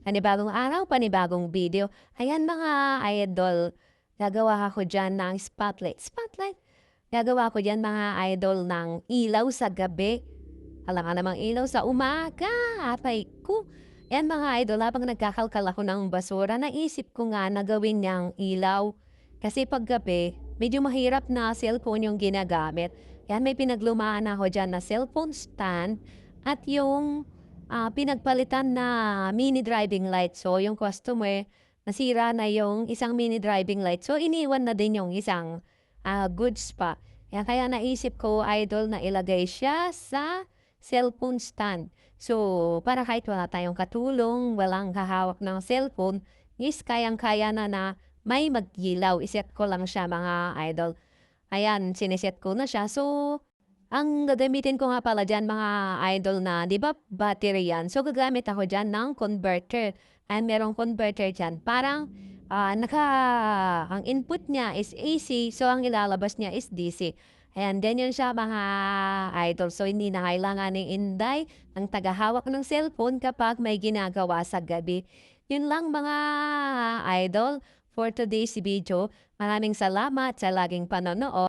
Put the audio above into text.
Panibagong araw, panibagong video. Ayan mga idol, gagawa ako diyan ng spotlight. Spotlight? Gagawa ko diyan mga idol ng ilaw sa gabi. Alam ka namang ilaw sa umaga, atay ko. Yan mga idol, habang nagkakalkal ako ng basura, naisip ko nga na gawin niyang ilaw. Kasi pag gabi, medyo mahirap na cellphone yung ginagamit. Yan, may pinaglumaan ako dyan na cellphone stand at yung pinagpalitan na mini driving light. So, yung customer, nasira na yung isang mini driving light. So, iniwan na din yung isang goods pa. Kaya naisip ko, idol, na ilagay siya sa cellphone stand. So, para kahit wala tayong katulong, walang kahawak ng cellphone, is kayang-kaya na may mag-ilaw. Iset ko lang siya mga idol. Ayan, siniset ko na siya. So, ang gagamitin ko nga pala diyan mga idol na 'di ba battery 'yan, so gagamit ako diyan ng converter. And merong converter diyan parang, ang input niya is AC, so ang ilalabas niya is DC. Ayan, ganyan siya mga idol. So hindi na kailanganing inday ng tagahawak ng cellphone kapag may ginagawa sa gabi. Yun lang mga idol for today's video. Maraming salamat sa laging panonood.